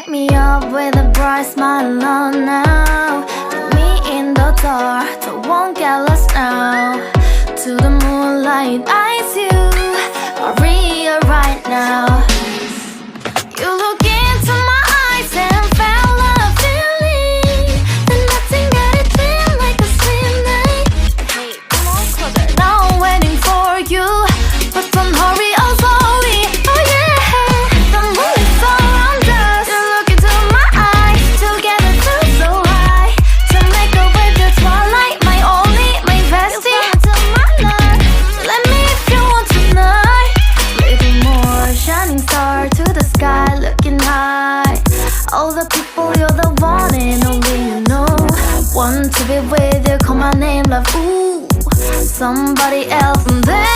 Wake me up with a bright smile on now. Put me in the dark, so won't get lost now. To the moonlight, eyes you, Maria right now. You look into my eyes and felt a feeling that nothing got it feel like a slim night. Hey, come on closer. Now I'm waiting for you, but don't hurry, oh slowly. Oh yeah, the moon is around us. You look into my eyes, together feel so high. To make a way the twilight, my only, my bestie. You come into my life, let me if you want tonight. Little more shining star to the sky, looking high. All the people, you're the one and only you know. Want to be with you, call my name, love, ooh. Somebody else and then